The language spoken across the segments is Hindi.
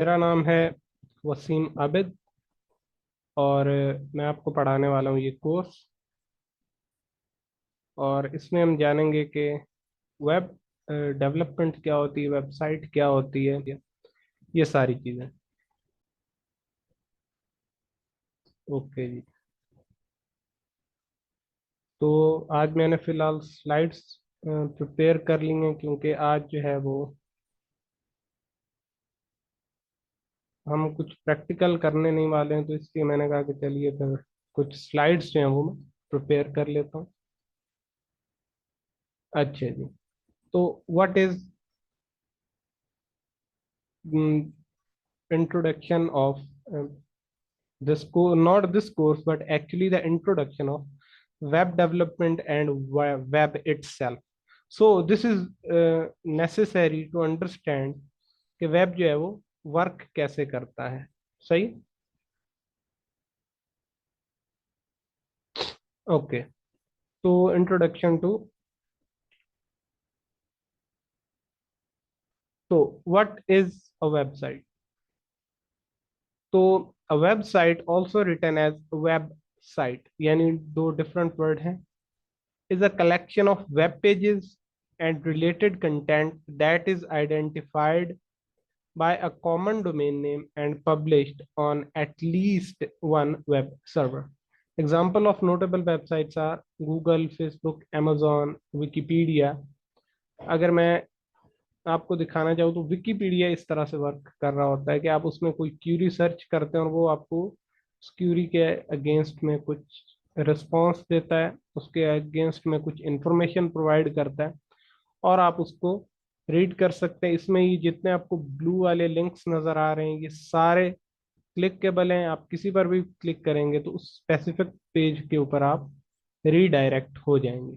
मेरा नाम है वसीम आबिद और मैं आपको पढ़ाने वाला हूँ ये कोर्स। और इसमें हम जानेंगे कि वेब डेवलपमेंट क्या होती है, वेबसाइट क्या होती है, ये सारी चीज़ें। ओके जी। तो आज मैंने फ़िलहाल स्लाइड्स प्रिपेयर कर ली हैं, क्योंकि आज जो है वो हम कुछ प्रैक्टिकल करने नहीं वाले हैं, तो इसलिए मैंने कहा कि चलिए फिर कुछ स्लाइड्स जो हैं वो मैं प्रिपेयर कर लेता हूँ। अच्छा जी। तो what is introduction of uh, this course, not this course, but actually the introduction of web development and web itself. So this is necessary to understand कि वेब जो है वो वर्क कैसे करता है। सही। ओके। तो इंट्रोडक्शन टू, तो व्हाट इज अ वेबसाइट। तो a website also written as web site, यानी दो डिफरेंट वर्ड हैं, is a collection of web pages and related content that is identified by a common domain name and published on at least one web server. Example of notable websites are Google, Facebook, Amazon, Wikipedia. अगर मैं आपको दिखाना चाहूँ तो विकीपीडिया इस तरह से वर्क कर रहा होता है कि आप उसमें कोई क्यूरी सर्च करते हैं और वो आपको उस क्यूरी के अगेंस्ट में कुछ रिस्पॉन्स देता है, उसके अगेंस्ट में कुछ इंफॉर्मेशन प्रोवाइड करता है और आप उसको रीड कर सकते हैं। इसमें ये जितने आपको ब्लू वाले लिंक्स नजर आ रहे हैं ये सारे क्लिकेबल हैं, आप किसी पर भी क्लिक करेंगे तो उस स्पेसिफिक पेज के ऊपर आप रीडायरेक्ट हो जाएंगे।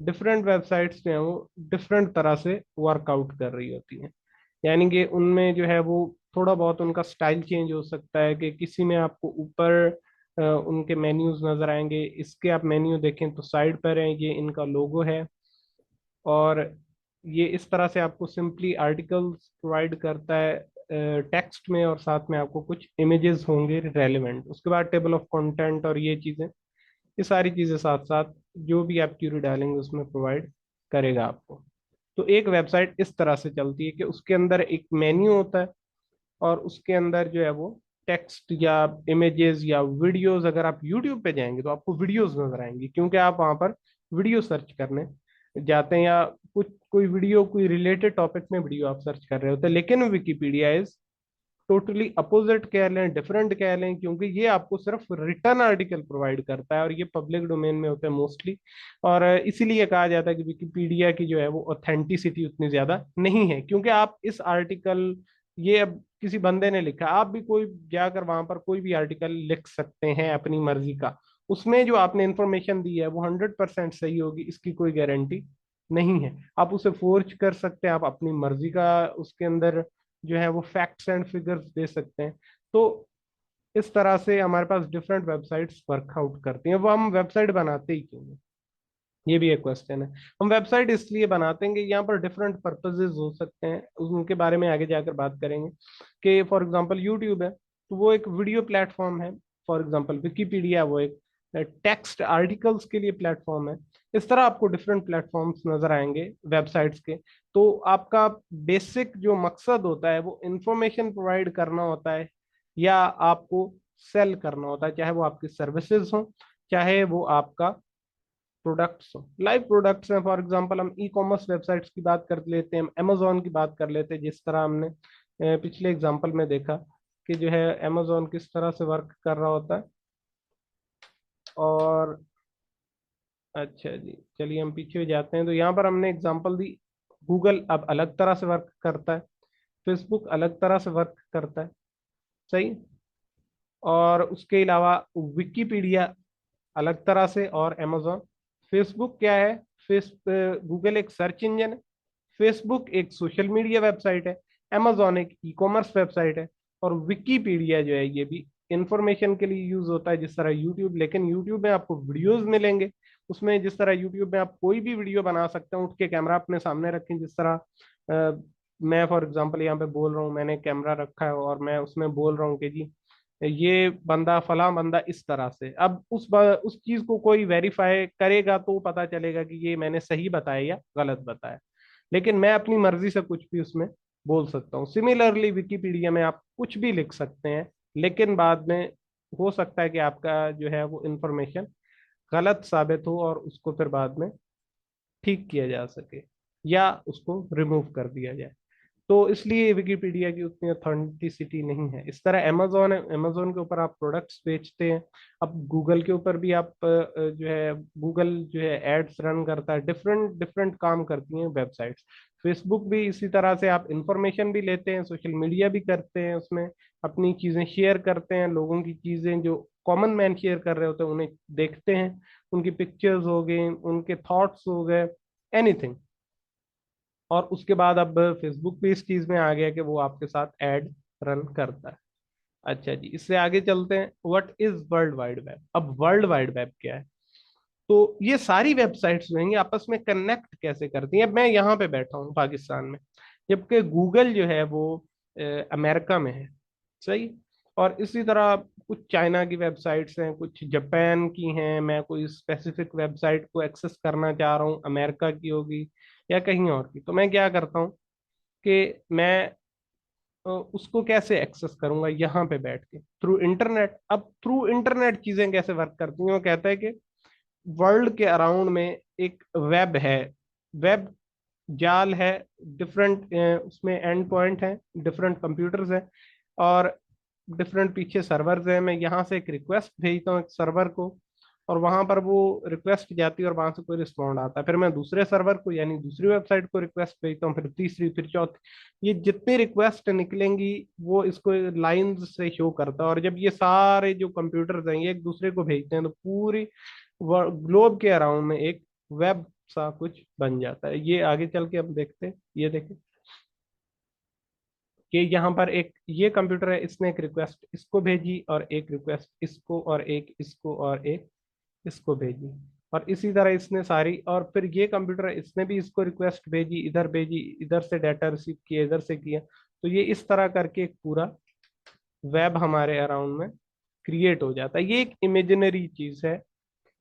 डिफरेंट वेबसाइट्स जो हैं वो डिफरेंट तरह से वर्कआउट कर रही होती हैं, यानी कि उनमें जो है वो थोड़ा बहुत उनका स्टाइल चेंज हो सकता है कि किसी में आपको ऊपर उनके मेन्यूज नजर आएंगे, इसके आप मेन्यू देखें तो साइड पर है, ये इनका लोगो है। और ये इस तरह से आपको सिंपली आर्टिकल्स प्रोवाइड करता है टेक्स्ट में, और साथ में आपको कुछ इमेजेस होंगे रेलेवेंट। उसके बाद टेबल ऑफ कंटेंट और ये चीज़ें, ये सारी चीज़ें साथ साथ जो भी आप क्यूरी डालेंगे उसमें प्रोवाइड करेगा आपको। तो एक वेबसाइट इस तरह से चलती है कि उसके अंदर एक मेन्यू होता है और उसके अंदर जो है वो टेक्स्ट या इमेजेस या वीडियोस, अगर आप यूट्यूब पे जाएंगे तो आपको वीडियोस नजर आएंगी, क्योंकि आप वहां पर वीडियो सर्च करने जाते हैं या कुछ कोई वीडियो कोई रिलेटेड टॉपिक में वीडियो आप सर्च कर रहे होते हैं। लेकिन विकिपीडिया इज टोटली अपोजिट कह लें, डिफरेंट कह लें, क्योंकि ये आपको सिर्फ रिटर्न आर्टिकल प्रोवाइड करता है और ये पब्लिक डोमेन में होता है मोस्टली। और इसीलिए कहा जाता है कि विकिपीडिया की जो है वो ऑथेंटिसिटी उतनी ज्यादा नहीं है, क्योंकि आप इस आर्टिकल, ये अब किसी बंदे ने लिखा, आप भी कोई जाकर वहां पर कोई भी आर्टिकल लिख सकते हैं अपनी मर्जी का, उसमें जो आपने इंफॉर्मेशन दी है वो 100% सही होगी इसकी कोई गारंटी नहीं है। आप उसे फोर्ज कर सकते हैं, आप अपनी मर्जी का उसके अंदर जो है वो फैक्ट्स एंड फिगर्स दे सकते हैं। तो इस तरह से हमारे पास डिफरेंट वेबसाइट्स वर्कआउट करती हैं। वो हम वेबसाइट बनाते ही क्यों हैं, ये भी एक क्वेश्चन है। हम वेबसाइट इसलिए बनाते हैं कि यहाँ पर डिफरेंट पर्पसेस हो सकते हैं, उनके बारे में आगे जाकर बात करेंगे। कि फॉर एग्जांपल यूट्यूब है तो वो एक वीडियो प्लेटफॉर्म है, फॉर एग्जांपल विकिपीडिया वो एक टेक्स्ट आर्टिकल्स के लिए प्लेटफॉर्म है। इस तरह आपको डिफरेंट प्लेटफॉर्म्स नजर आएंगे वेबसाइट्स के। तो आपका बेसिक जो मकसद होता है वो इंफॉर्मेशन प्रोवाइड करना होता है या आपको सेल करना होता है, चाहे वो आपकी सर्विसेज हो चाहे वो आपका प्रोडक्ट्स हो। लाइव प्रोडक्ट्स हैं, फॉर एग्जांपल हम ई कॉमर्स वेबसाइट्स की बात कर लेते हैं, अमेजोन की बात कर लेते हैं, जिस तरह हमने पिछले एग्जांपल में देखा कि जो है अमेजोन किस तरह से वर्क कर रहा होता है। और अच्छा जी, चलिए हम पीछे जाते हैं। तो यहाँ पर हमने एग्जांपल दी, गूगल अब अलग तरह से वर्क करता है, फेसबुक अलग तरह से वर्क करता है। सही। और उसके अलावा विकिपीडिया अलग तरह से, और अमेजोन। फेसबुक क्या है, फेस गूगल एक सर्च इंजन है, फेसबुक एक सोशल मीडिया वेबसाइट है, अमेजोन एक ई कॉमर्स वेबसाइट है, और विकीपीडिया जो है ये भी इंफॉर्मेशन के लिए यूज होता है जिस तरह यूट्यूब। लेकिन यूट्यूब में आपको वीडियोस मिलेंगे, उसमें जिस तरह यूट्यूब में आप कोई भी वीडियो बना सकते हैं, उठ के कैमरा अपने सामने रखें, जिस तरह मैं फॉर एग्जांपल यहाँ पे बोल रहा हूँ, मैंने कैमरा रखा है और मैं उसमें बोल रहा हूँ कि जी ये बंदा फला बंदा इस तरह से, अब उस चीज को कोई वेरीफाई करेगा तो पता चलेगा कि ये मैंने सही बताया या गलत बताया। लेकिन मैं अपनी मर्जी से कुछ भी उसमें बोल सकता हूँ। सिमिलरली विकिपीडिया में आप कुछ भी लिख सकते हैं, लेकिन बाद में हो सकता है कि आपका जो है वो इंफॉर्मेशन गलत साबित हो और उसको फिर बाद में ठीक किया जा सके या उसको रिमूव कर दिया जाए। तो इसलिए विकिपीडिया की उतनी ऑथेंटिसिटी नहीं है। इस तरह अमेजोन है, अमेजोन के ऊपर आप प्रोडक्ट्स बेचते हैं। अब गूगल के ऊपर भी आप जो है, गूगल जो है एड्स रन करता है, डिफरेंट डिफरेंट काम करती हैं वेबसाइट्स। फेसबुक भी इसी तरह से, आप इंफॉर्मेशन भी लेते हैं, सोशल मीडिया भी करते हैं, उसमें अपनी चीजें शेयर करते हैं, लोगों की चीजें जो कॉमन मैन शेयर कर रहे होते हैं उन्हें देखते हैं, उनकी पिक्चर्स हो गई, उनके थॉट्स हो गए, एनीथिंग। और उसके बाद अब फेसबुक भी इस चीज में आ गया कि वो आपके साथ ऐड रन करता है। अच्छा जी, इससे आगे चलते हैं। What is world wide web? अब वर्ल्ड वाइड वेब क्या है? तो ये सारी वेबसाइट्स जो हैं ये आपस में कनेक्ट कैसे करती हैं? अब मैं यहाँ पे बैठा हूँ पाकिस्तान में, जबकि गूगल जो है वो अमेरिका में है, सही। और इसी तरह कुछ चाइना की वेबसाइट्स हैं, कुछ जापान की हैं, मैं कोई स्पेसिफिक वेबसाइट को एक्सेस करना चाह रहा हूँ, अमेरिका की होगी या कहीं और की, तो मैं क्या करता हूँ कि मैं उसको कैसे एक्सेस करूंगा? यहाँ पे बैठ के थ्रू इंटरनेट। अब थ्रू इंटरनेट चीजें कैसे वर्क करती हैं? वो कहता है कि वर्ल्ड के अराउंड में एक वेब है, वेब जाल है, डिफरेंट उसमें एंड पॉइंट है, डिफरेंट कंप्यूटर्स हैं और डिफरेंट पीछे सर्वर्स हैं। मैं यहाँ से एक रिक्वेस्ट भेजता हूँ एक सर्वर को, और वहां पर वो रिक्वेस्ट जाती है और वहां से कोई रिस्पॉन्ड आता है। फिर मैं दूसरे सर्वर को यानी दूसरी वेबसाइट को रिक्वेस्ट भेजता हूँ, फिर तीसरी, फिर चौथी। ये जितनी रिक्वेस्ट निकलेंगी वो इसको लाइंस से शो करता है, और जब ये सारे जो कंप्यूटर्स हैं ये एक दूसरे को भेजते हैं तो पूरी ग्लोब के अराउंड में एक वेब सा कुछ बन जाता है। ये आगे चल के हम देखते हैं। ये देखें कि यहाँ पर एक ये कंप्यूटर है, इसने एक रिक्वेस्ट इसको भेजी और एक रिक्वेस्ट इसको और एक इसको और एक इसको भेजी, और इसी तरह इसने सारी, और फिर ये कंप्यूटर है इसने भी इसको रिक्वेस्ट भेजी, इधर से डाटा रिसीव किया, इधर से किया। तो ये इस तरह करके एक पूरा वेब हमारे अराउंड में क्रिएट हो जाता है। ये एक इमेजिनरी चीज है,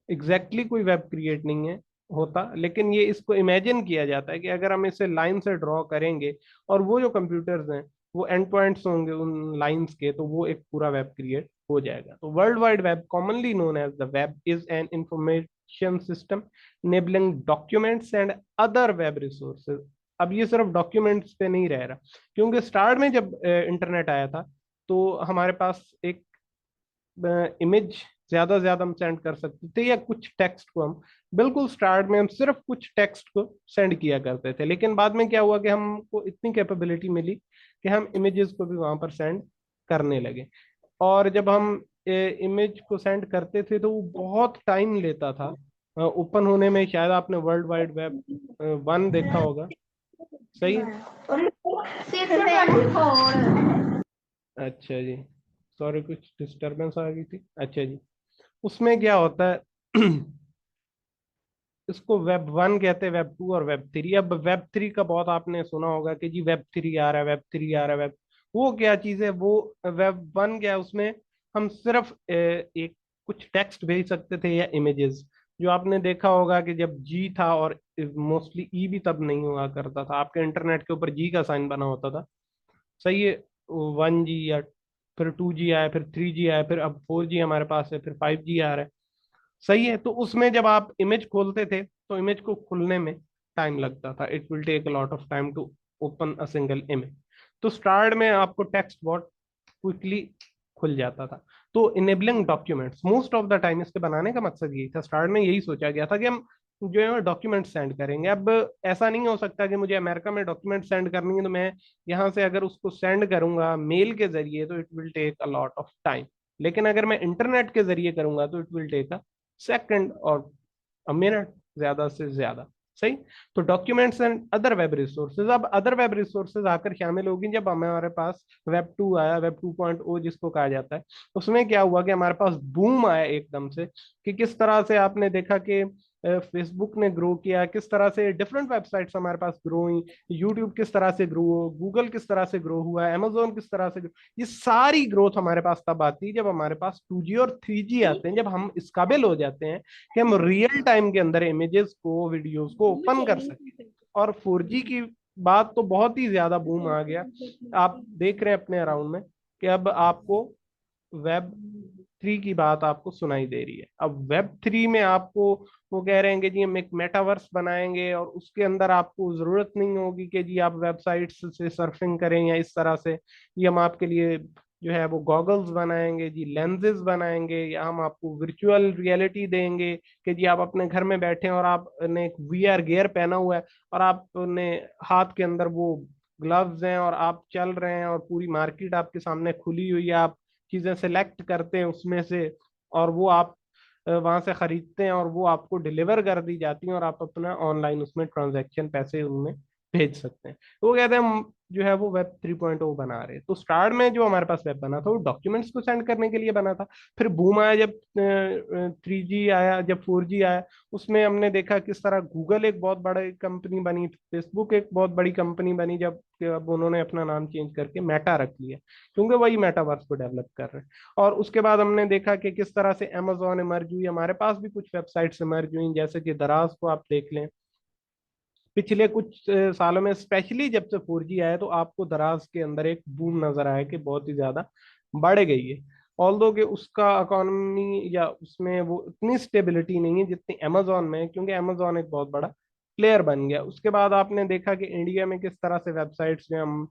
एग्जैक्टली कोई वेब क्रिएट नहीं है होता, लेकिन ये इसको इमेजिन किया जाता है कि अगर हम इसे लाइन से ड्रॉ करेंगे और वो जो कंप्यूटर्स हैं वो एंड पॉइंट्स होंगे उन लाइंस के, तो वो एक पूरा वेब क्रिएट हो जाएगा। तो world wide web, commonly known as the web, is an information system enabling documents and other web resources. अब ये सिर्फ डॉक्यूमेंट्स पे नहीं रह रहा, क्योंकि स्टार्ट में जब इंटरनेट आया था तो हमारे पास एक इमेज ज्यादा से ज्यादा हम सेंड कर सकते थे, या कुछ टेक्स्ट को हम, बिल्कुल स्टार्ट में हम सिर्फ कुछ टेक्स्ट को सेंड किया करते थे। लेकिन बाद में क्या हुआ कि हमको इतनी कैपेबिलिटी मिली कि हम इमेजेस को भी वहां पर सेंड करने लगे। और जब हम इमेज को सेंड करते थे तो वो बहुत टाइम लेता था ओपन होने में। शायद आपने वर्ल्ड वाइड वेब 1 देखा होगा, सही है। अच्छा जी, सॉरी कुछ डिस्टरबेंस आ गई थी। अच्छा जी, उसमें क्या होता है इसको वेब 1 कहते हैं, वेब 2 और वेब 3। अब वेब 3 का बहुत आपने सुना होगा कि जी वेब 3 आ रहा है, वेब 3 आ रहा है। वेब वो क्या चीज़ है? वो वेब 1 क्या है, उसमें हम सिर्फ एक कुछ टेक्स्ट भेज सकते थे या इमेजेस। जो आपने देखा होगा कि जब जी था, और मोस्टली ई भी तब नहीं हुआ करता था, आपके इंटरनेट के ऊपर जी का साइन बना होता था, सही है। 1G या फिर 2G आया, फिर 3G आया, फिर अब 4G हमारे पास है, फिर 5G आ रहा है, सही है। तो उसमें जब आप इमेज खोलते थे तो इमेज को खुलने में टाइम लगता था, it will take a lot of time to open a single image. तो स्टार्ट में आपको टेक्स्ट बहुत क्विकली खुल जाता था। तो enabling documents, most of the time इसके बनाने का मकसद यही था, स्टार्ट में यही सोचा गया था कि हम जो है डॉक्यूमेंट सेंड करेंगे। अब ऐसा नहीं हो सकता कि मुझे अमेरिका में डॉक्यूमेंट सेंड करनी है तो मैं यहाँ से अगर उसको सेंड करूंगा मेल के जरिए तो it will take a lot of time. लेकिन अगर मैं इंटरनेट के जरिए करूंगा तो it will take a second और अ मिनट, ज्यादा से ज्यादा, सही। तो documents and other web resources, अब अदर वेब रिसोर्सेज आकर शामिल होगी जब हमारे पास वेब 2 आया, वेब 2.0 जिसको कहा जाता है। उसमें क्या हुआ कि हमारे पास बूम आया एकदम से, कि किस तरह से आपने देखा कि फेसबुक ने ग्रो किया, किस तरह से डिफरेंट वेबसाइट्स हमारे पास ग्रो हुई, यूट्यूब किस तरह से ग्रो हो, गूगल किस तरह से ग्रो हुआ, अमेजोन किस तरह से ये सारी ग्रोथ हमारे पास तब आती है जब हमारे पास 2G और 3G आते हैं, जब हम इस काबिल हो जाते हैं कि हम रियल टाइम के अंदर इमेजेस को, वीडियोस को ओपन कर सकें। और 4G की बात तो बहुत ही ज्यादा बूम आ गया। आप देख रहे हैं अपने अराउंड में कि अब आपको वेब 3 की बात आपको सुनाई दे रही है। अब वेब 3 में आपको वो कह रहे हैं कि जी हम एक मेटावर्स बनाएंगे और उसके अंदर आपको जरूरत नहीं होगी कि जी आप वेबसाइट्स से सर्फिंग करें या इस तरह से, ये हम आपके लिए जो है वो गॉगल्स बनाएंगे जी, लेंसेज बनाएंगे, या हम आपको वर्चुअल रियलिटी देंगे कि जी आप अपने घर में बैठे हैं और आपने एक VR गियर पहना हुआ है और आपने हाथ के अंदर वो ग्लव्स हैं और आप चल रहे हैं और पूरी मार्केट आपके सामने खुली हुई है, आप चीजें सेलेक्ट करते हैं उसमें से और वो आप वहां से खरीदते हैं और वो आपको डिलीवर कर दी जाती हैं और आप अपना ऑनलाइन उसमें ट्रांजैक्शन पैसे उनमें भेज सकते हैं। तो वो कहते हैं हम जो है वो वेब 3.0 बना रहे हैं। तो स्टार्ट में जो हमारे पास वेब बना था वो डॉक्यूमेंट्स को सेंड करने के लिए बना था। फिर बूम आया जब 3G आया, जब 4G आया, उसमें हमने देखा किस तरह गूगल एक बहुत बड़ी कंपनी बनी, फेसबुक एक बहुत बड़ी कंपनी बनी, जब अब उन्होंने अपना नाम चेंज करके मेटा रख लिया, क्योंकि वही मेटावर्स को डेवलप कर रहे हैं। और उसके बाद हमने देखा कि किस तरह से अमेजोन इमर्ज हुई, हमारे पास भी कुछ वेबसाइट्स इमर्ज हुई, जैसे कि दराज को आप देख लें। पिछले कुछ सालों में स्पेशली जब से 4G आया तो आपको दराज के अंदर एक बूम नजर आया कि बहुत ही ज्यादा बढ़ गई है। ऑल्दो कि उसका इकोनॉमी या उसमें वो इतनी स्टेबिलिटी नहीं है जितनी अमेजोन में है, क्योंकि अमेजोन एक बहुत बड़ा प्लेयर बन गया। उसके बाद आपने देखा कि इंडिया में किस तरह से वेबसाइट्स जो हम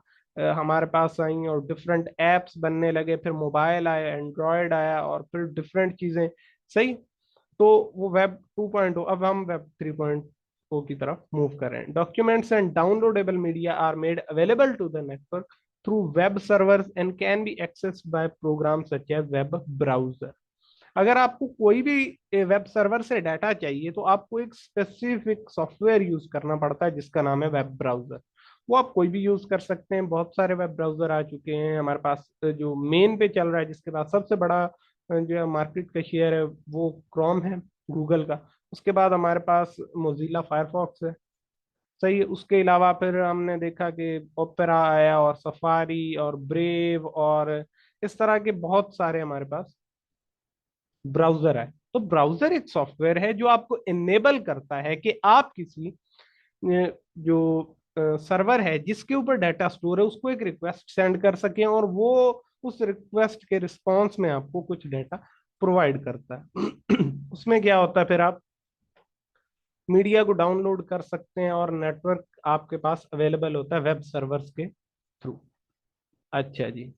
हमारे पास आई और डिफरेंट एप्स बनने लगे, फिर मोबाइल आया, एंड्रॉयड आया और फिर डिफरेंट चीजें। सही। तो वो वेब 2.0, अब हम वेब 3.0 की तरफ मूव कर रहे हैं। Documents and downloadable media are made available to the network through web servers and can be accessed by program such as web browser. अगर आपको कोई भी वेब सर्वर से डाटा चाहिए तो आपको एक स्पेसिफिक सॉफ्टवेयर यूज करना पड़ता है जिसका नाम है वेब ब्राउजर। वो आप कोई भी यूज कर सकते हैं, बहुत सारे वेब ब्राउजर आ चुके हैं हमारे पास। जो मेन पे चल रहा है, जिसके पास सबसे बड़ा जो है मार्केट का शेयर है, वो क्रोम है, गूगल का। उसके बाद हमारे पास मोजिला फायरफॉक्स है। सही है। उसके अलावा फिर हमने देखा कि ओपेरा आया और सफारी और ब्रेव और इस तरह के बहुत सारे हमारे पास ब्राउजर है। तो ब्राउजर एक सॉफ्टवेयर है जो आपको इनेबल करता है कि आप किसी जो सर्वर है जिसके ऊपर डाटा स्टोर है उसको एक रिक्वेस्ट सेंड कर सकें और वो उस रिक्वेस्ट के रिस्पॉन्स में आपको कुछ डाटा प्रोवाइड करता है। उसमें क्या होता है, फिर आप मीडिया को डाउनलोड कर सकते हैं और नेटवर्क आपके पास अवेलेबल होता है वेब सर्वर्स के थ्रू। अच्छा जी,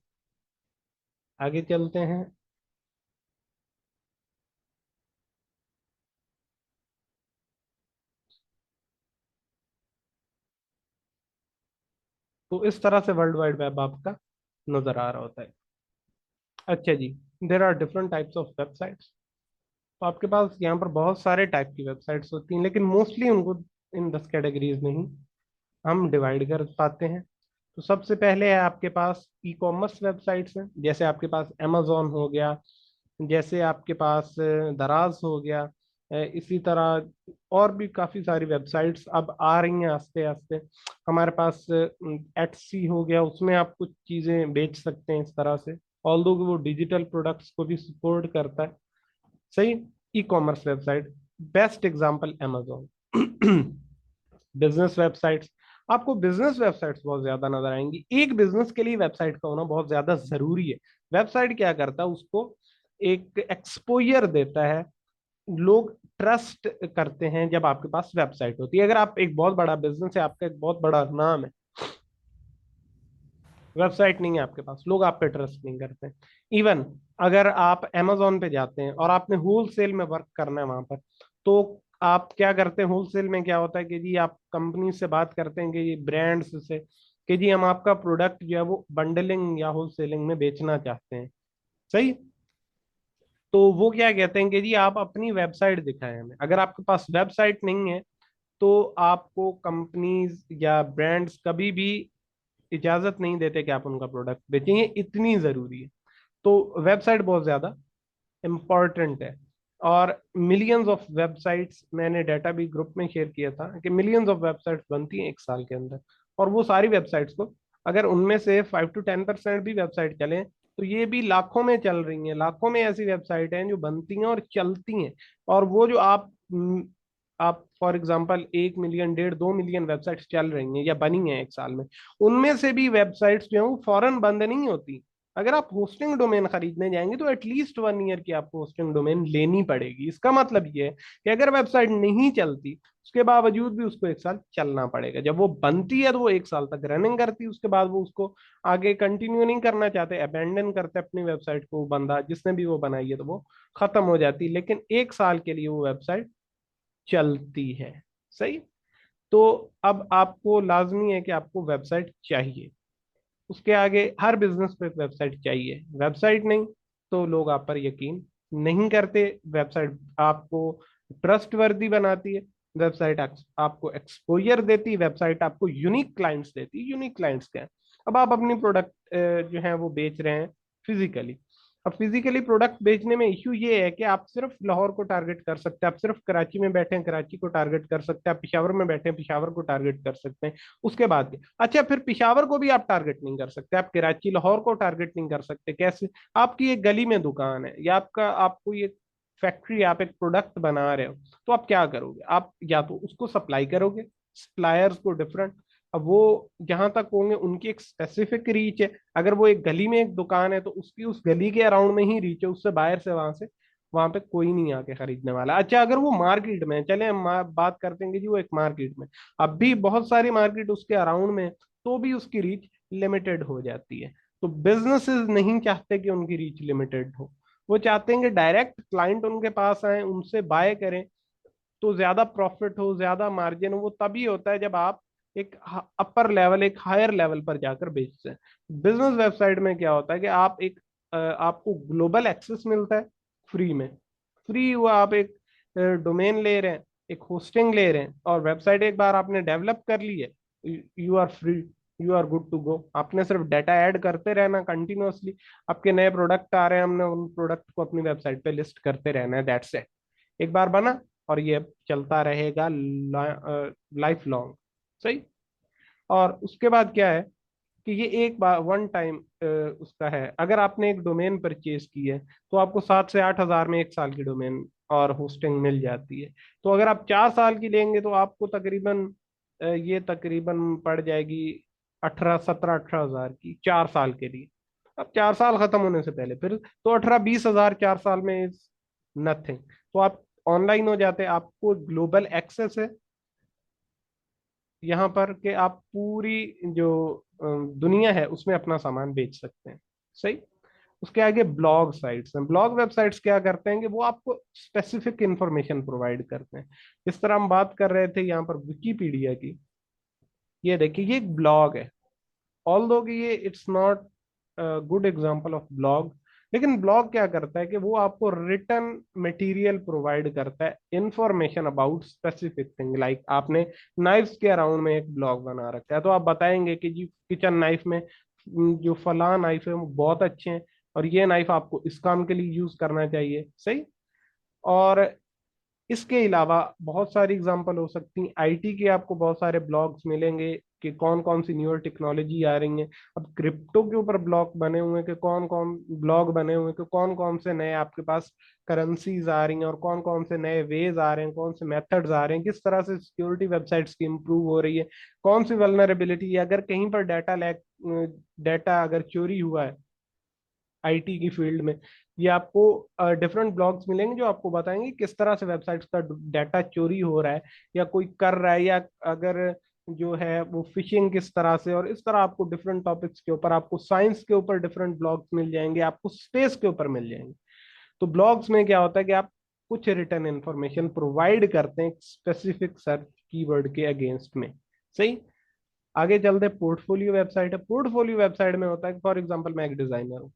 आगे चलते हैं। तो इस तरह से वर्ल्ड वाइड वेब आपका नजर आ रहा होता है। अच्छा जी, there are different types of websites. तो आपके पास यहाँ पर बहुत सारे टाइप की वेबसाइट्स होती हैं, लेकिन मोस्टली उनको इन 10 कैटेगरीज में ही हम डिवाइड कर पाते हैं। तो सबसे पहले है आपके पास ई कॉमर्स वेबसाइट्स हैं, जैसे आपके पास अमेजोन हो गया, जैसे आपके पास दराज हो गया। इसी तरह और भी काफ़ी सारी वेबसाइट्स अब आ रही हैं आस्ते आस्ते। हमारे पास एटसी हो गया, उसमें आप कुछ चीज़ें बेच सकते हैं इस तरह से, ऑल्दो वो डिजिटल प्रोडक्ट्स को भी सपोर्ट करता है। सही। E commerce website, best example Amazon. Business websites, आपको बिजनेस वेबसाइट्स बहुत ज्यादा नजर आएंगी। एक बिजनेस के लिए वेबसाइट का होना बहुत ज्यादा जरूरी है। वेबसाइट क्या करता है, उसको एक एक्सपोजर देता है। लोग ट्रस्ट करते हैं जब आपके पास वेबसाइट होती है। अगर आप एक बहुत बड़ा बिजनेस है, आपका एक बहुत बड़ा नाम है, वेबसाइट नहीं है आपके पास, लोग आप पे ट्रस्ट नहीं करते। इवन अगर आप अमेजोन पे जाते हैं और आपने होलसेल में वर्क करना है वहां पर, तो आप क्या करते हैं, होलसेल में क्या होता है कि जी आप कंपनी से बात करते हैं कि ये ब्रांड्स से कि जी हम आपका प्रोडक्ट जो है वो बंडलिंग या होलसेलिंग में बेचना चाहते हैं। सही। तो वो क्या कहते हैं कि जी आप अपनी वेबसाइट दिखाएं हमें। अगर आपके पास वेबसाइट नहीं है तो आपको कंपनीज या ब्रांड्स कभी भी इजाजत नहीं देते कि आप उनका प्रोडक्ट बेचें। ये इतनी जरूरी है। तो वेबसाइट बहुत ज्यादा इम्पोर्टेंट है। और मिलियंस ऑफ वेबसाइट्स, मैंने डाटा भी ग्रुप में शेयर किया था कि मिलियंस ऑफ वेबसाइट्स बनती हैं एक साल के अंदर। और वो सारी वेबसाइट्स को अगर उनमें से 5 to 10% भी वेबसाइट चलें तो ये भी लाखों में चल रही हैं, लाखों में ऐसी वेबसाइट हैं जो बनती हैं और चलती हैं। और वो जो आप for example 1 million, 1.5 2 million websites चल रही हैं या बनी हैं एक साल में, उनमें से भी वेबसाइट्स जो हैं वो फौरन बंद नहीं होती। अगर आप होस्टिंग डोमेन खरीदने जाएंगे तो एटलीस्ट 1 ईयर की आपको होस्टिंग डोमेन लेनी पड़ेगी। इसका मतलब ये है कि अगर वेबसाइट नहीं चलती उसके बावजूद भी उसको एक साल चलना पड़ेगा। जब वो बनती है तो वो एक साल तक रनिंग करती है, उसके बाद वो उसको आगे कंटिन्यू नहीं करना चाहते, अबेंडन करते अपनी वेबसाइट को, बंदा जिसने भी वो बनाई है तो वो खत्म हो जाती है, लेकिन एक साल के लिए वो वेबसाइट चलती है। सही। तो अब आपको लाजमी है कि आपको वेबसाइट चाहिए। उसके आगे हर बिजनेस को एक वेबसाइट चाहिए। वेबसाइट नहीं तो लोग आप पर यकीन नहीं करते। वेबसाइट आपको ट्रस्ट वर्दी बनाती है, वेबसाइट आपको एक्सपोजर देती है, वेबसाइट आपको यूनिक क्लाइंट्स देती है। यूनिक क्लाइंट्स क्या है? अब आप अपनी प्रोडक्ट जो है वो बेच रहे हैं फिजिकली। अब फिजिकली प्रोडक्ट बेचने में इश्यू ये है कि आप सिर्फ लाहौर को टारगेट कर सकते हैं, आप सिर्फ कराची में बैठे हैं कराची को टारगेट कर सकते हैं, आप पेशावर में बैठे हैं पेशावर को टारगेट कर सकते हैं। उसके बाद अच्छा, फिर पेशावर को भी आप टारगेट नहीं कर सकते, आप कराची लाहौर को टारगेट नहीं कर सकते। कैसे? आपकी एक गली में दुकान है या आपको ये फैक्ट्री, आप एक प्रोडक्ट बना रहे हो, तो आप क्या करोगे? आप या तो उसको सप्लाई करोगे, सप्लायर्स को डिफरेंट। अब वो जहां तक होंगे उनकी एक स्पेसिफिक रीच है। अगर वो एक गली में एक दुकान है तो उसकी उस गली के अराउंड में ही रीच है, उससे बाहर से वहां पे कोई नहीं आके खरीदने वाला। अच्छा, अगर वो मार्केट में है, चले हम बात करते हैं कि जी वो एक मार्केट में, अब भी बहुत सारी मार्केट उसके अराउंड में, तो भी उसकी रीच लिमिटेड हो जाती है। तो बिजनेसेस नहीं चाहते कि उनकी रीच लिमिटेड हो, वो चाहते हैं कि डायरेक्ट क्लाइंट उनके पास आए, उनसे बाय करें, तो ज्यादा प्रॉफिट हो, ज्यादा मार्जिन हो। वो तभी होता है जब आप एक अपर लेवल, एक हायर लेवल पर जाकर बेचते हैं। बिजनेस वेबसाइट में क्या होता है कि आपको ग्लोबल एक्सेस मिलता है फ्री में। फ्री हुआ, आप एक डोमेन ले रहे हैं, एक होस्टिंग ले रहे हैं, और वेबसाइट एक बार आपने डेवलप कर ली है, you are free, you are good to go. आपने सिर्फ डाटा ऐड करते रहना कंटिन्यूअसली। आपके नए प्रोडक्ट आ रहे हैं, हमने उन प्रोडक्ट को अपनी वेबसाइट पे लिस्ट करते रहना है, दैट्स इट। एक बार बना और ये चलता रहेगा लाइफ लॉन्ग। सही। और उसके बाद क्या है कि ये एक बार वन टाइम उसका है। अगर आपने एक डोमेन परचेज की है तो आपको 7 से 8 हज़ार में एक साल की डोमेन और होस्टिंग मिल जाती है। तो अगर आप 4 साल की लेंगे तो आपको तकरीबन ये तकरीबन पड़ जाएगी 17 18 हज़ार की 4 साल के लिए। अब 4 साल खत्म होने से पहले फिर तो 18 20 हज़ार 4 साल में इज नथिंग। तो आप ऑनलाइन हो जाते हैं, आपको ग्लोबल एक्सेस है यहाँ पर कि आप पूरी जो दुनिया है उसमें अपना सामान बेच सकते हैं। सही। उसके आगे ब्लॉग साइट्स हैं। ब्लॉग वेबसाइट्स क्या करते हैं कि वो आपको स्पेसिफिक इंफॉर्मेशन प्रोवाइड करते हैं। जिस तरह हम बात कर रहे थे यहाँ पर विकीपीडिया की, ये देखिए ये एक ब्लॉग है। ऑल्दो कि ये it's not good example of blog, लेकिन ब्लॉग क्या करता है कि वो आपको रिटर्न मटेरियल प्रोवाइड करता है, information about specific thing. Like आपने नाइफ्स के अराउंड में एक ब्लॉग बना रखा है, तो आप बताएंगे कि जी किचन नाइफ में जो फला नाइफ है वो बहुत अच्छे हैं, और ये नाइफ आपको इस काम के लिए यूज करना चाहिए। सही। और इसके अलावा बहुत सारी एग्जांपल हो सकती हैं। आईटी के आपको बहुत सारे ब्लॉग्स मिलेंगे कि कौन कौन सी न्यूअर टेक्नोलॉजी आ रही है। अब क्रिप्टो के ऊपर ब्लॉग बने हुए हैं कि कौन कौन ब्लॉग बने हुए हैं कि कौन कौन से नए आपके पास करेंसीज आ रही हैं, और कौन कौन से नए वेज आ रहे हैं, कौन से मेथड्स आ रहे हैं, किस तरह से सिक्योरिटी वेबसाइट्स की इंप्रूव हो रही है, कौन सी वल्नरेबिलिटी है, अगर कहीं पर डाटा अगर चोरी हुआ है आईटी की फील्ड में, ये आपको डिफरेंट ब्लॉग्स मिलेंगे जो आपको बताएंगे किस तरह से वेबसाइट्स का डाटा चोरी हो रहा है या कोई कर रहा है, या अगर जो है वो फिशिंग किस तरह से। और इस तरह आपको डिफरेंट टॉपिक्स के ऊपर, आपको साइंस के ऊपर डिफरेंट ब्लॉग्स मिल जाएंगे, आपको स्पेस के ऊपर मिल जाएंगे। तो ब्लॉग्स में क्या होता है कि आप कुछ रिटर्न इंफॉर्मेशन प्रोवाइड करते हैं स्पेसिफिक सर्च कीवर्ड के अगेंस्ट में। सही। आगे चलते पोर्टफोलियो वेबसाइट है। पोर्टफोलियो वेबसाइट में होता है, फॉर एग्जांपल मैं एक डिजाइनर हूँ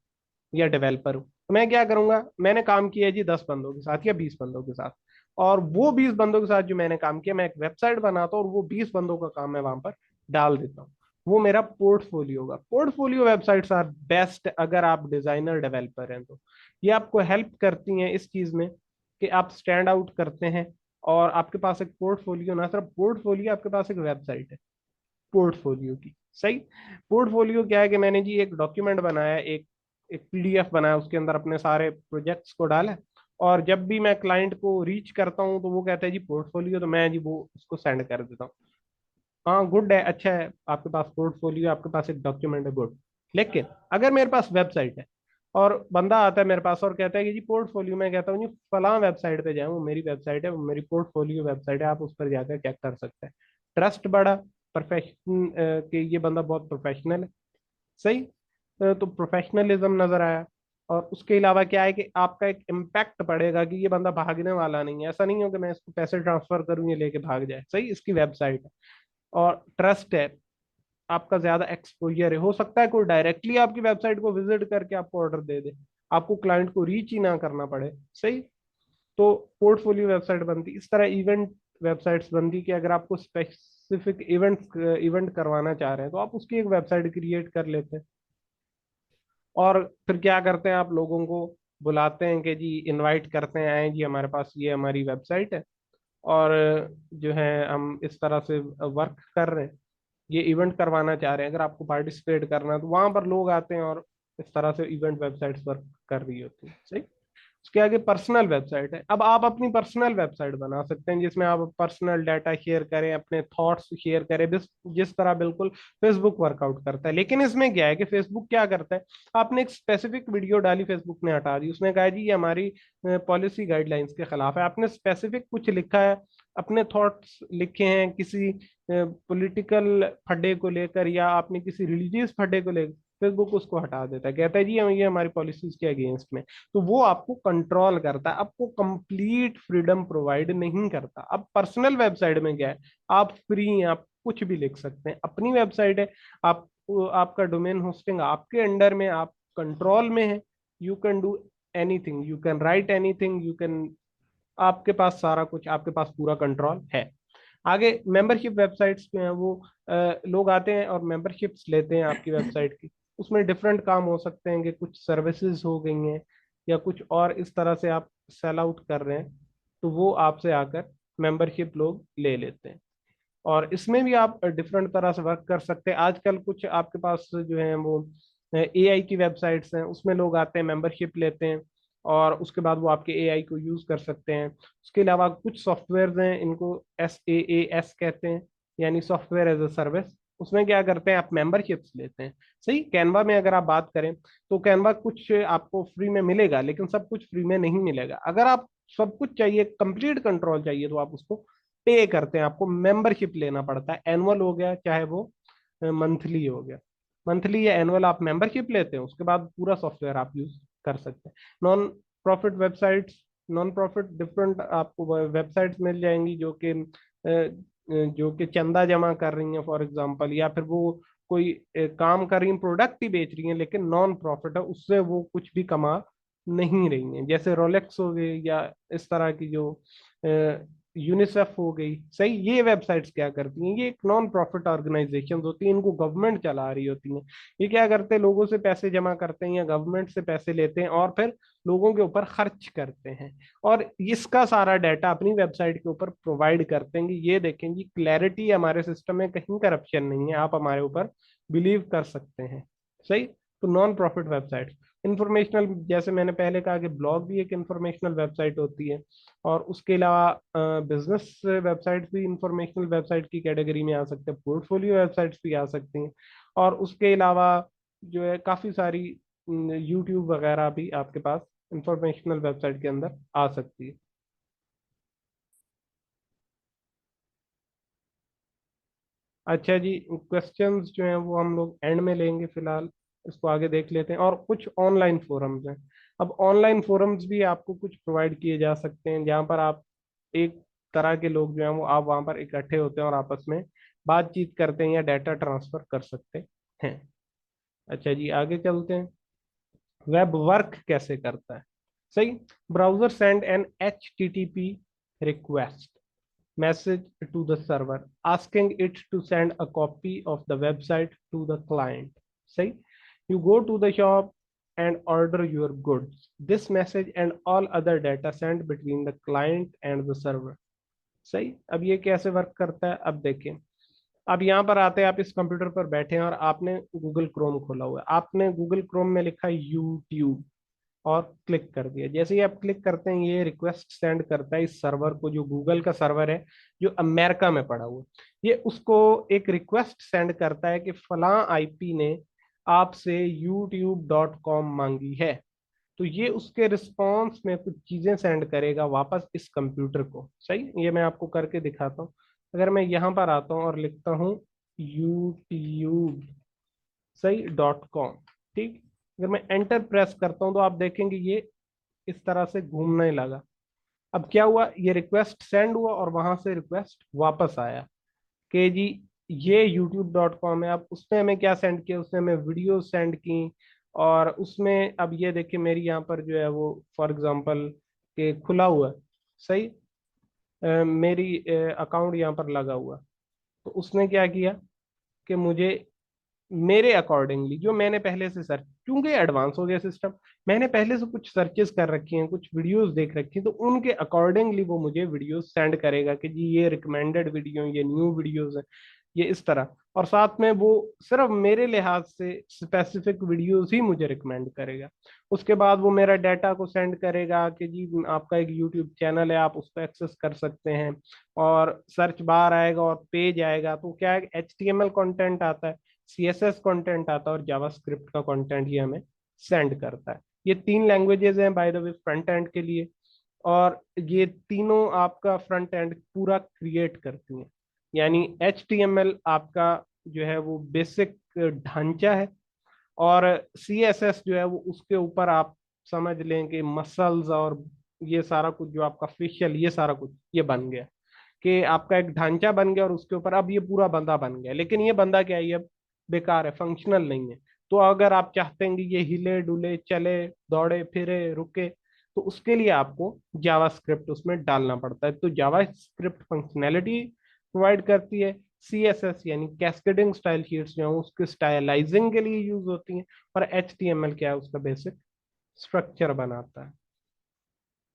या डेवलपर हूँ, तो मैं क्या करूंगा, मैंने काम किया है जी 10 बंदों के साथ या 20 बंदों के साथ, और वो 20 बंदों के साथ जो मैंने काम किया, मैं एक वेबसाइट बनाता हूँ और वो 20 बंदों का काम मैं वहां पर डाल देता हूँ। वो मेरा पोर्टफोलियो होगा। पोर्टफोलियो वेबसाइट्स आर बेस्ट अगर आप डिजाइनर डेवलपर हैं तो। ये आपको हेल्प करती हैं इस चीज में कि आप स्टैंड आउट करते हैं और आपके पास एक पोर्टफोलियो, ना सिर्फ पोर्टफोलियो, आपके पास एक वेबसाइट है पोर्टफोलियो की। सही। पोर्टफोलियो क्या है कि मैंने जी एक डॉक्यूमेंट बनाया, एक एक पीडीएफ बनाया, उसके अंदर अपने सारे प्रोजेक्ट्स को डाला, और जब भी मैं क्लाइंट को रीच करता हूँ तो वो कहता है जी पोर्टफोलियो, तो मैं जी वो उसको सेंड कर देता हूँ। हाँ गुड है, अच्छा है, आपके पास पोर्टफोलियो, आपके पास एक डॉक्यूमेंट है, गुड। लेकिन अगर मेरे पास वेबसाइट है और बंदा आता है मेरे पास और कहता है कि जी पोर्टफोलियो, मैं कहता हूँ जी फलां वेबसाइट पे जाए, वो मेरी वेबसाइट है, वो मेरी पोर्टफोलियो वेबसाइट है, आप उस पर जाकर चेक कर सकते हैं। ट्रस्ट बढ़ा, प्रोफेशन कि ये बंदा बहुत प्रोफेशनल है। सही। तो प्रोफेशनलिज्म नजर आया। और उसके अलावा क्या है कि आपका एक इम्पैक्ट पड़ेगा कि ये बंदा भागने वाला नहीं है, ऐसा नहीं हो कि मैं इसको पैसे ट्रांसफर करूँ ये लेके भाग जाए। सही, इसकी वेबसाइट है और ट्रस्ट है, आपका ज्यादा एक्सपोजर है, हो सकता है कोई डायरेक्टली आपकी वेबसाइट को विजिट करके आपको ऑर्डर दे दे, आपको क्लाइंट को रीच ही ना करना पड़े। सही। तो पोर्टफोलियो वेबसाइट बनती इस तरह। इवेंट वेबसाइट्स बनती कि अगर आपको स्पेसिफिक इवेंट करवाना चाह रहे हैं तो आप उसकी एक वेबसाइट क्रिएट कर लेते हैं, और फिर क्या करते हैं, आप लोगों को बुलाते हैं कि जी इनवाइट करते हैं, आए जी हमारे पास ये हमारी वेबसाइट है, और जो है हम इस तरह से वर्क कर रहे हैं, ये इवेंट करवाना चाह रहे हैं, अगर आपको पार्टिसिपेट करना है तो वहां पर लोग आते हैं, और इस तरह से इवेंट वेबसाइट्स वर्क कर रही होती है। सही। उसके आगे पर्सनल वेबसाइट है। अब आप अपनी पर्सनल वेबसाइट बना सकते हैं जिसमें आप पर्सनल डाटा शेयर करें, अपने थॉट्स शेयर करें, जिस जिस तरह बिल्कुल फेसबुक वर्कआउट करता है। लेकिन इसमें क्या है कि फेसबुक क्या करता है, आपने एक स्पेसिफिक वीडियो डाली, फेसबुक ने हटा दी, उसने कहा जी ये हमारी पॉलिसी गाइडलाइंस के खिलाफ है। आपने स्पेसिफिक कुछ लिखा है, अपने थॉट्स लिखे हैं किसी पॉलिटिकल फड्डे को लेकर, या आपने किसी रिलीजियस फड्डे को लेकर, फेसबुक उसको हटा देता है, कहता है जी ये हमारी पॉलिसीज के अगेंस्ट में। तो वो आपको कंट्रोल करता है, आपको कंप्लीट फ्रीडम प्रोवाइड नहीं करता। अब पर्सनल वेबसाइट में क्या है, आप फ्री हैं, आप कुछ भी लिख सकते हैं, अपनी वेबसाइट है, आप आपका डोमेन होस्टिंग आपके अंडर में, आप कंट्रोल में है, you can do anything, you can write anything, you can, आपके पास सारा कुछ, आपके पास पूरा कंट्रोल है। आगे मेंबरशिप वेबसाइट्स पे हैं वो, लोग आते हैं और मेंबरशिप्स लेते हैं आपकी वेबसाइट की। उसमें डिफरेंट काम हो सकते हैं कि कुछ सर्विसेज हो गई हैं या कुछ और इस तरह से आप सेल आउट कर रहे हैं, तो वो आपसे आकर मेंबरशिप लोग ले लेते हैं। और इसमें भी आप डिफरेंट तरह से वर्क कर सकते हैं। आजकल कुछ आपके पास जो है वो एआई की वेबसाइट्स हैं, उसमें लोग आते हैं, मेंबरशिप लेते हैं, और उसके बाद वो आपके एआई को यूज कर सकते हैं। उसके अलावा कुछ सॉफ्टवेयर हैं, इनको SaaS कहते हैं, यानी सॉफ्टवेयर एज अ सर्विस। उसमें क्या करते हैं, आप मेंबरशिप्स लेते हैं। सही। कैनवा में अगर आप बात करें तो कैनवा कुछ आपको फ्री में मिलेगा, लेकिन सब कुछ फ्री में नहीं मिलेगा। अगर आप सब कुछ चाहिए, कंप्लीट कंट्रोल चाहिए, तो आप उसको पे करते हैं, आपको मेंबरशिप लेना पड़ता है, एनुअल हो गया चाहे वो मंथली हो गया। मंथली या एनुअल आप मेंबरशिप लेते हैं, उसके बाद पूरा सॉफ्टवेयर आप यूज कर सकते हैं। Non profit websites, non profit different आपको वेबसाइट्स मिल जाएंगी जो कि चंदा जमा कर रही हैं फॉर एग्जांपल, या फिर वो कोई काम कर रही हैं, प्रोडक्ट ही बेच रही हैं, लेकिन नॉन प्रॉफिट है, उससे वो कुछ भी कमा नहीं रही हैं, जैसे रोलेक्स हो गई या इस तरह की जो यूनिसेफ हो गई। सही। ये वेबसाइट्स क्या करती हैं, ये एक नॉन प्रॉफिट ऑर्गेनाइजेशन होती हैं, इनको गवर्नमेंट चला रही होती हैं। ये क्या करते हैं, लोगों से पैसे जमा करते हैं या गवर्नमेंट से पैसे लेते हैं और फिर लोगों के ऊपर खर्च करते हैं, और इसका सारा डाटा अपनी वेबसाइट के ऊपर प्रोवाइड करते हैं कि ये देखें जी क्लैरिटी हमारे सिस्टम में, कहीं करप्शन नहीं है, आप हमारे ऊपर बिलीव कर सकते हैं। सही। तो नॉन प्रॉफिट वेबसाइट इंफॉर्मेशनल, जैसे मैंने पहले कहा कि ब्लॉग भी एक इंफॉर्मेशनल वेबसाइट होती है, और उसके अलावा बिजनेस वेबसाइट्स भी इंफॉर्मेशनल वेबसाइट की कैटेगरी में आ सकते हैं, पोर्टफोलियो वेबसाइट्स भी आ सकती हैं, और उसके अलावा जो है काफ़ी सारी यूट्यूब वगैरह भी आपके पास इंफॉर्मेशनल वेबसाइट के अंदर आ सकती है। अच्छा जी, क्वेश्चंस जो हैं वो हम लोग एंड में लेंगे, फिलहाल इसको आगे देख लेते हैं। और कुछ ऑनलाइन फोरम्स हैं। अब ऑनलाइन फोरम्स भी आपको कुछ प्रोवाइड किए जा सकते हैं, जहाँ पर आप एक तरह के लोग जो हैं वो आप वहाँ पर इकट्ठे होते हैं और आपस में बातचीत करते हैं या डाटा ट्रांसफर कर सकते हैं। अच्छा जी, आगे चलते हैं। वेब वर्क कैसे करता है। सही। Browser send an HTTP request message to the server asking it to send a copy of the website to the client. सही। you go to the shop, and order your goods. This message and all other data sent between the client and the server. सही। अब ये कैसे वर्क करता है, अब देखें। अब यहाँ पर आते हैं, आप इस कंप्यूटर पर बैठे हैं और आपने गूगल क्रोम खोला हुआ है, आपने गूगल क्रोम में लिखा यूट्यूब और क्लिक कर दिया। जैसे ही आप क्लिक करते हैं, ये रिक्वेस्ट सेंड करता है इस सर्वर को, जो गूगल का सर्वर है जो अमेरिका में पड़ा हुआ है। ये उसको एक रिक्वेस्ट सेंड करता है कि फलां आईपी ने आपसे youtube.com मांगी है। तो ये उसके रिस्पॉन्स में कुछ चीजें सेंड करेगा वापस इस कंप्यूटर को। सही, ये मैं आपको करके दिखाता हूँ। अगर मैं यहाँ पर आता हूँ और लिखता हूँ youtube, सही .com, ठीक। अगर मैं एंटर प्रेस करता हूँ तो आप देखेंगे ये इस तरह से घूमने लगा। अब क्या हुआ, ये रिक्वेस्ट सेंड हुआ और वहां से रिक्वेस्ट वापस आया कि जी ये youtube.com है। अब उसने हमें क्या सेंड किया, उसने हमें वीडियो सेंड की। और उसमें अब ये देखिए मेरी यहाँ पर जो है वो फॉर एग्जांपल के खुला हुआ है। सही, मेरी अकाउंट यहाँ पर लगा हुआ। तो उसने क्या किया कि मुझे मेरे अकॉर्डिंगली जो मैंने पहले से सर्च, क्योंकि एडवांस हो गया सिस्टम, मैंने पहले से कुछ सर्चेस कर रखी हैं, कुछ वीडियोस देख रखी हैं, तो उनके अकॉर्डिंगली वो मुझे वीडियोस सेंड करेगा कि जी ये रिकमेंडेड वीडियो, ये न्यू वीडियोस है, ये इस तरह। और साथ में वो सिर्फ मेरे लिहाज से स्पेसिफिक वीडियोस ही मुझे रिकमेंड करेगा। उसके बाद वो मेरा डाटा को सेंड करेगा कि जी आपका एक यूट्यूब चैनल है, आप उस पर एक्सेस कर सकते हैं। और सर्च बार आएगा और पेज आएगा, तो क्या है, HTML कंटेंट आता है, CSS कंटेंट आता है और जावास्क्रिप्ट का कंटेंट ये हमें सेंड करता है। ये 3 लैंग्वेजेस हैं by the way front end के लिए। और ये तीनों आपका फ्रंट एंड पूरा क्रिएट करती हैं। यानी HTML आपका जो है वो बेसिक ढांचा है, और CSS जो है वो उसके ऊपर आप समझ लें कि मसल्स और ये सारा कुछ जो आपका फेशियल, ये सारा कुछ ये बन गया कि आपका एक ढांचा बन गया और उसके ऊपर अब ये पूरा बंदा बन गया। लेकिन ये बंदा क्या है, ये अब बेकार है, फंक्शनल नहीं है। तो अगर आप चाहते हैं कि ये हिले डुले चले, दौड़े फिरे रुके, तो उसके लिए आपको जावास्क्रिप्ट उसमें डालना पड़ता है। तो जावास्क्रिप्ट फंक्शनैलिटी प्रोवाइड करती है। CSS यानी कैस्केडिंग स्टाइल शीट्स जो है उसके स्टाइलाइजिंग के लिए यूज होती हैं। और HTML क्या है, उसका बेसिक स्ट्रक्चर बनाता है।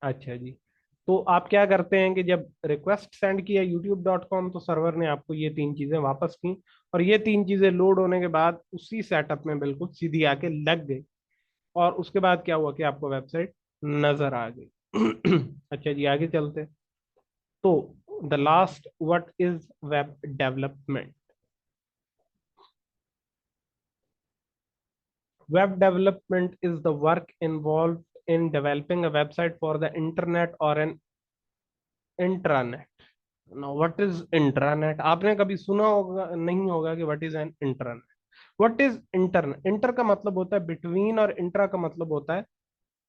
अच्छा जी। तो आप क्या करते हैं कि जब रिक्वेस्ट सेंड किया youtube.com, तो सर्वर ने आपको ये 3 चीजें वापस की। और ये 3 चीजें लोड होने के बाद उसी सेटअप में बिल्कुल सीधी आके लग गई। और उसके बाद क्या हुआ कि आपको वेबसाइट नजर आ गई। अच्छा जी, आगे चलते। तो the last, what is web development. Web development is the work involved in developing a website for the internet or an intranet. Now, what is intranet? आपने कभी सुना होगा नहीं होगा कि what is an intranet? What is internet? Inter का मतलब होता है बिटवीन और इंट्रा का मतलब होता है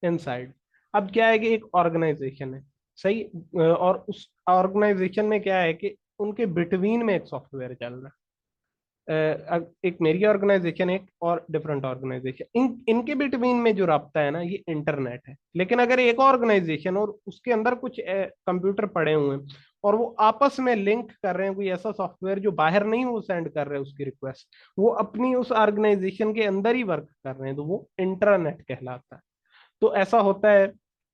इनसाइड। अब क्या है कि एक ऑर्गेनाइजेशन है, सही, और उस ऑर्गेनाइजेशन में क्या है कि उनके बिटवीन में एक सॉफ्टवेयर चल रहा है। एक मेरी ऑर्गेनाइजेशन, एक और डिफरेंट ऑर्गेनाइजेशन, इनके बिटवीन में जो राब्ता है ना, ये इंटरनेट है। लेकिन अगर एक ऑर्गेनाइजेशन और उसके अंदर कुछ कंप्यूटर पड़े हुए हैं और वो आपस में लिंक कर रहे हैं कोई ऐसा सॉफ्टवेयर जो बाहर नहीं वो सेंड कर रहे हैं उसकी रिक्वेस्ट, वो अपनी उस ऑर्गेनाइजेशन के अंदर ही वर्क कर रहे हैं, तो वो इंटरनेट कहलाता है। तो ऐसा होता है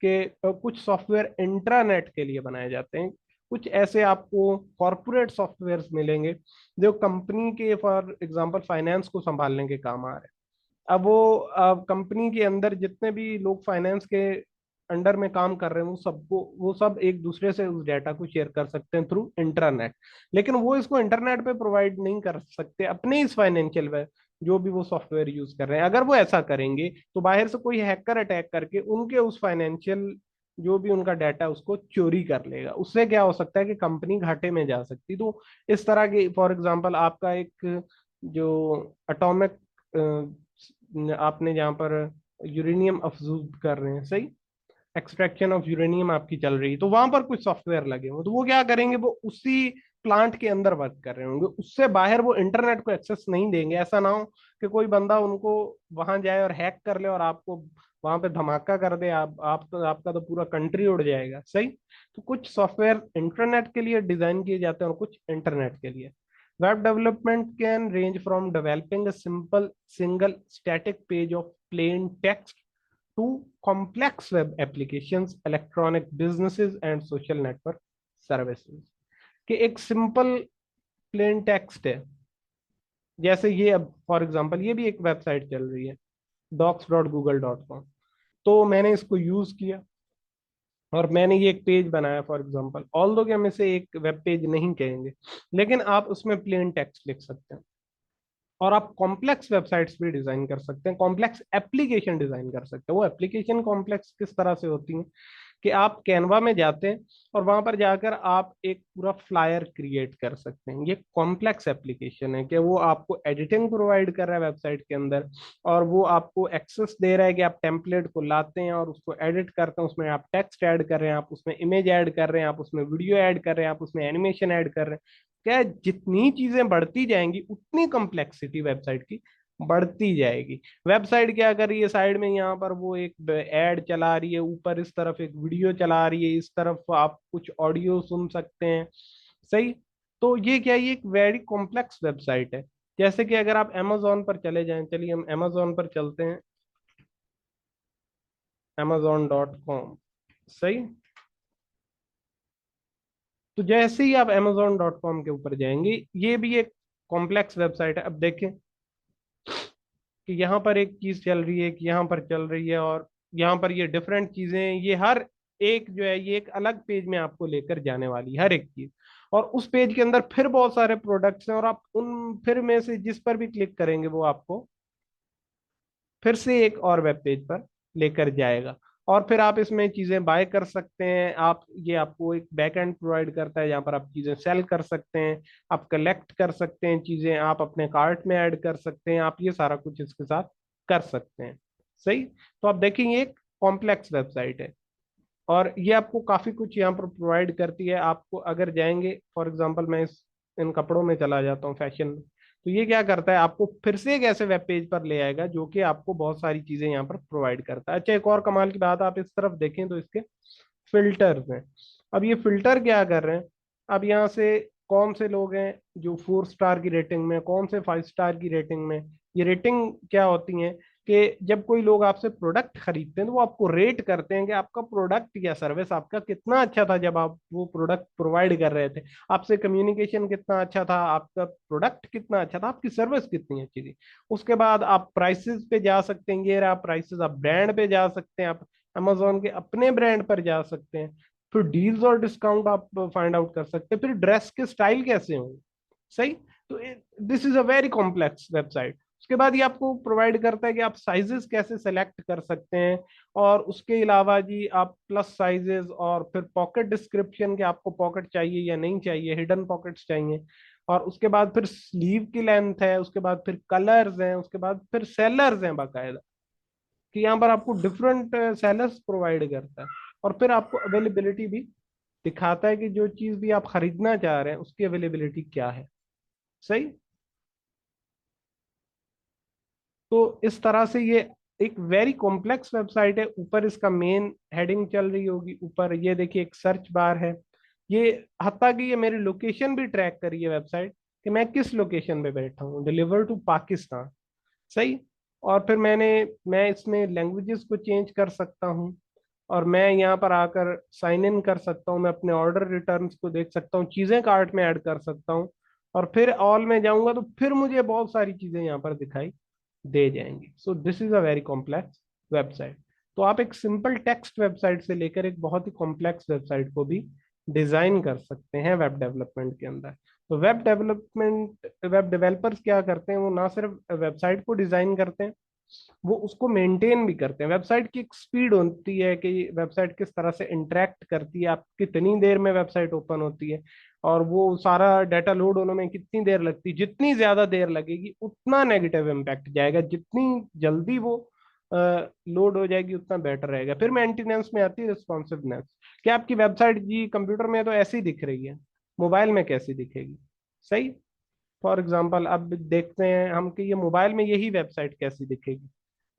कि कुछ सॉफ्टवेयर इंट्रानेट के लिए बनाए जाते हैं। कुछ ऐसे आपको कॉरपोरेट सॉफ्टवेयर मिलेंगे जो कंपनी के फॉर एग्जांपल फाइनेंस को संभालने के काम आ रहे हैं। अब वो कंपनी के अंदर जितने भी लोग फाइनेंस के अंडर में काम कर रहे हैं, वो सब एक दूसरे से उस डाटा को शेयर कर सकते हैं थ्रू इंटरनेट। लेकिन वो इसको इंटरनेट पे प्रोवाइड नहीं कर सकते अपने इस फाइनेंशियल जो भी वो सॉफ्टवेयर यूज कर रहे हैं। अगर वो ऐसा करेंगे तो बाहर से कोई हैकर अटैक करके उनके उस फाइनेंशियल जो भी उनका डाटा है उसको चोरी कर लेगा। उससे क्या हो सकता है कि कंपनी घाटे में जा सकती। तो इस तरह के फॉर एग्जांपल आपका एक जो अटोमिक, आपने जहाँ पर यूरेनियम अफजूद कर रहे हैं, सही, एक्सट्रैक्शन ऑफ यूरेनियम आपकी चल रही है, तो वहां पर कुछ सॉफ्टवेयर लगे हों, तो वो क्या करेंगे, वो उसी प्लांट के अंदर वर्क कर रहे होंगे, उससे बाहर वो इंटरनेट को एक्सेस नहीं देंगे। ऐसा ना हो कि कोई बंदा उनको वहां जाए और हैक कर ले और आपको वहां पे धमाका कर दे, आप तो आपका तो पूरा कंट्री उड़ जाएगा। सही। तो कुछ सॉफ्टवेयर इंटरनेट के लिए डिजाइन किए जाते हैं और कुछ इंटरनेट के लिए। Web development can range from developing a simple single static page of plain text to complex web applications, electronic businesses and social network services. कि एक सिंपल प्लेन टेक्स्ट है, जैसे ये अब फॉर एग्जांपल ये भी एक वेबसाइट चल रही है docs.google.com। तो मैंने इसको यूज किया और मैंने ये एक पेज बनाया फॉर एग्जांपल, ऑल दो कि हम इसे एक वेब पेज नहीं कहेंगे, लेकिन आप उसमें प्लेन टेक्स्ट लिख सकते हैं। और आप कॉम्प्लेक्स वेबसाइट्स भी डिजाइन कर सकते हैं, कॉम्प्लेक्स एप्लीकेशन डिजाइन कर सकते हैं। वो एप्लीकेशन कॉम्प्लेक्स किस तरह से होती हैं कि आप कैनवा में जाते हैं और वहां पर जाकर आप एक पूरा फ्लायर क्रिएट कर सकते हैं। ये कॉम्प्लेक्स एप्लीकेशन है कि वो आपको एडिटिंग प्रोवाइड कर रहा है वेबसाइट के अंदर, और वो आपको एक्सेस दे रहा है कि आप टेम्पलेट को लाते हैं और उसको एडिट करते हैं, उसमें आप टेक्स्ट ऐड कर रहे हैं, आप उसमें इमेज ऐड कर रहे हैं, आप उसमें वीडियो ऐड कर रहे हैं, आप उसमें एनिमेशन ऐड कर रहे हैं। क्या है, जितनी चीजें बढ़ती जाएंगी उतनी कम्प्लेक्सिटी वेबसाइट की बढ़ती जाएगी। वेबसाइट क्या कर रही है, साइड में यहाँ पर वो एक ऐड चला रही है, ऊपर इस तरफ एक वीडियो चला रही है, इस तरफ आप कुछ ऑडियो सुन सकते हैं। सही। तो ये क्या है, ये एक वेरी कॉम्प्लेक्स वेबसाइट है। जैसे कि अगर आप amazon पर चले जाएं, चलिए हम amazon पर चलते हैं, amazon.com। सही। तो जैसे ही आप amazon.com के ऊपर जाएंगे, ये भी एक कॉम्प्लेक्स वेबसाइट है। अब देखें कि यहाँ पर एक चीज चल रही है, कि यहाँ पर चल रही है, और यहाँ पर ये डिफरेंट चीजें हैं, ये हर एक जो है ये एक अलग पेज में आपको लेकर जाने वाली है, हर एक चीज। और उस पेज के अंदर फिर बहुत सारे प्रोडक्ट्स हैं, और आप उन फिर में से जिस पर भी क्लिक करेंगे वो आपको फिर से एक और वेब पेज पर लेकर जाएगा। और फिर आप इसमें चीजें बाय कर सकते हैं, आप ये आपको एक बैकएंड प्रोवाइड करता है जहाँ पर आप चीजें सेल कर सकते हैं, आप कलेक्ट कर सकते हैं चीजें, आप अपने कार्ट में ऐड कर सकते हैं, आप ये सारा कुछ इसके साथ कर सकते हैं। सही। तो आप देखेंगे एक कॉम्प्लेक्स वेबसाइट है, और ये आपको काफी कुछ यहाँ पर प्रोवाइड करती है। आपको अगर जाएंगे फॉर एग्जांपल, मैं इन कपड़ों में चला जाता हूँ, फैशन में, तो ये क्या करता है, आपको फिर से एक ऐसे वेब पेज पर ले आएगा जो कि आपको बहुत सारी चीजें यहाँ पर प्रोवाइड करता है। अच्छा, एक और कमाल की बात, आप इस तरफ देखें तो इसके फिल्टर्स हैं। अब ये फिल्टर क्या कर रहे हैं, अब यहाँ से कौन से लोग हैं जो 4 स्टार की रेटिंग में, कौन से 5 स्टार की रेटिंग में। ये रेटिंग क्या होती है कि जब कोई लोग आपसे प्रोडक्ट खरीदते हैं तो वो आपको रेट करते हैं कि आपका प्रोडक्ट या सर्विस आपका कितना अच्छा था जब आप वो प्रोडक्ट प्रोवाइड कर रहे थे, आपसे कम्युनिकेशन कितना अच्छा था, आपका प्रोडक्ट कितना अच्छा था, आपकी सर्विस कितनी अच्छी थी। उसके बाद आप प्राइसेस पे जा सकते हैं, ये रहा प्राइसेस, आप ब्रांड पे जा सकते हैं, आप अमेजोन के अपने ब्रांड पर जा सकते हैं, फिर डील्स और डिस्काउंट आप फाइंड आउट कर सकते हैं, फिर ड्रेस के स्टाइल कैसे होंगे। सही। तो this is a very complex website. उसके बाद ये आपको प्रोवाइड करता है कि आप साइजेस कैसे सेलेक्ट कर सकते हैं, और उसके अलावा जी आप प्लस साइजेस, और फिर पॉकेट डिस्क्रिप्शन के आपको पॉकेट चाहिए या नहीं चाहिए, हिडन पॉकेट्स चाहिए, और उसके बाद फिर स्लीव की लेंथ है, उसके बाद फिर कलर्स हैं, उसके बाद फिर सेलर्स हैं बाकायदा, कि यहाँ पर आपको डिफरेंट सेलर्स प्रोवाइड करता है, और फिर आपको अवेलेबिलिटी भी दिखाता है कि जो चीज भी आप खरीदना चाह रहे हैं उसकी अवेलेबिलिटी क्या है। सही। तो इस तरह से ये एक वेरी कॉम्प्लेक्स वेबसाइट है। ऊपर इसका मेन हेडिंग चल रही होगी, ऊपर ये देखिए एक सर्च बार है, ये हत्ता कि ये मेरी लोकेशन भी ट्रैक करी है वेबसाइट कि मैं किस लोकेशन पे बैठा हूँ, डिलीवर टू पाकिस्तान। सही। और फिर मैं इसमें लैंग्वेजेस को चेंज कर सकता हूँ, और मैं यहाँ पर आकर साइन इन कर सकता हूँ, मैं अपने ऑर्डर रिटर्न्स को देख सकता हूँ, चीज़ें कार्ट में ऐड कर सकता हूँ, और फिर ऑल में जाऊंगा तो फिर मुझे बहुत सारी चीज़ें यहाँ पर दिखाई दे जाएंगी। So this is a very complex website. तो आप एक सिंपल टेक्स्ट वेबसाइट से लेकर एक बहुत ही कॉम्प्लेक्स वेबसाइट को भी डिजाइन कर सकते हैं वेब डेवलपमेंट के अंदर। तो वेब डेवलपर्स क्या करते हैं, वो ना सिर्फ वेबसाइट को डिजाइन करते हैं, वो उसको मेंटेन भी करते हैं। वेबसाइट की एक स्पीड होती है कि वेबसाइट किस तरह से इंटरेक्ट करती है, आप कितनी देर में वेबसाइट ओपन होती है, और वो सारा डाटा लोड होने में कितनी देर लगती है। जितनी ज्यादा देर लगेगी उतना नेगेटिव इम्पैक्ट जाएगा, जितनी जल्दी वो लोड हो जाएगी उतना बेटर रहेगा। फिर मेंटेनेंस में आती है रिस्पॉन्सिवनेस, कि आपकी वेबसाइट जी कंप्यूटर में तो ऐसी दिख रही है, मोबाइल में कैसी दिखेगी। सही। फॉर एग्जाम्पल अब देखते हैं हम कि ये मोबाइल में यही वेबसाइट कैसी दिखेगी।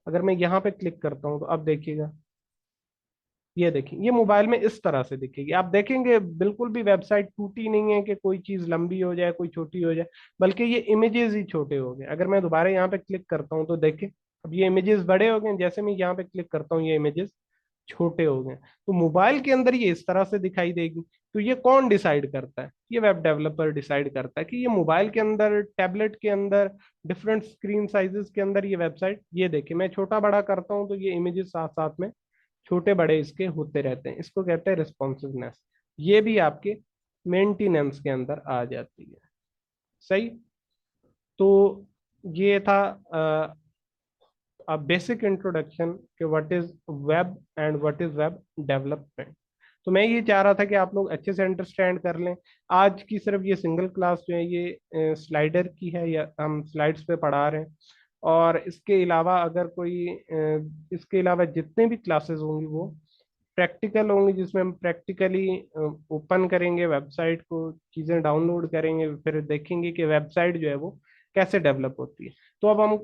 अगर मैं यहाँ पे क्लिक करता हूँ तो अब देखिएगा, ये देखिए ये मोबाइल में इस तरह से दिखेगी। आप देखेंगे बिल्कुल भी वेबसाइट टूटी नहीं है कि कोई चीज लंबी हो जाए कोई छोटी हो जाए, बल्कि ये इमेजेस ही छोटे हो गए। अगर मैं दोबारा यहाँ पे क्लिक करता हूँ तो देखिए अब ये इमेजेस बड़े हो गए, जैसे मैं यहाँ पे क्लिक करता हूँ ये इमेजेस छोटे हो गए। तो मोबाइल के अंदर ये इस तरह से दिखाई देगी। तो ये कौन डिसाइड करता है? ये वेब डेवलपर डिसाइड करता है कि ये मोबाइल के अंदर, टैबलेट के अंदर, डिफरेंट स्क्रीन साइजेस के अंदर ये वेबसाइट, ये देखिए मैं छोटा बड़ा करता हूँ तो ये इमेजेस साथ साथ में छोटे बड़े इसके होते रहते हैं। इसको कहते हैं रिस्पॉन्सिवनेस। ये भी आपके मेंटेनेंस के अंदर आ जाती है। सही। तो ये था बेसिक इंट्रोडक्शन कि what is web and what is web development. तो मैं ये चाह रहा था कि आप लोग अच्छे से अंडरस्टैंड कर लें। आज की सिर्फ ये सिंगल क्लास जो है ये स्लाइडर की है, या हम स्लाइड्स पे पढ़ा रहे हैं। और इसके अलावा अगर कोई इसके अलावा जितने भी क्लासेस होंगी वो प्रैक्टिकल होंगी, जिसमें हम प्रैक्टिकली ओपन करेंगे वेबसाइट को, चीज़ें डाउनलोड करेंगे, फिर देखेंगे कि वेबसाइट जो है वो कैसे डेवलप होती है। तो अब हम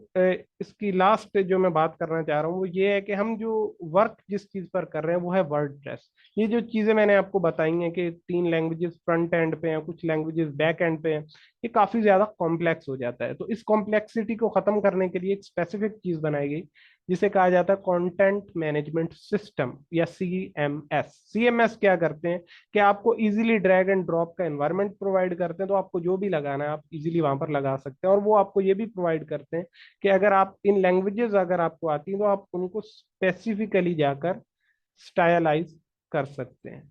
इसकी लास्ट जो मैं बात करना चाह रहा हूँ वो ये है कि हम जो वर्क जिस चीज़ पर कर रहे हैं वो है वर्डप्रेस। ये जो चीज़ें मैंने आपको बताई हैं कि 3 लैंग्वेजेस फ्रंट एंड पे हैं, कुछ लैंग्वेजेस बैक एंड पे हैं, ये काफ़ी ज़्यादा कॉम्प्लेक्स हो जाता है। तो इस कॉम्प्लेक्सिटी को ख़त्म करने के लिए एक स्पेसिफिक चीज़ बनाई गई जिसे कहा जाता है कंटेंट मैनेजमेंट सिस्टम या CMS। CMS क्या करते हैं कि आपको इजीली ड्रैग एंड ड्रॉप का एनवायरनमेंट प्रोवाइड करते हैं। तो आपको जो भी लगाना है आप इजीली वहां पर लगा सकते हैं। और वो आपको ये भी प्रोवाइड करते हैं कि अगर आप इन लैंग्वेजेस अगर आपको आती हैं तो आप उनको स्पेसिफिकली जाकर स्टाइलाइज कर सकते हैं।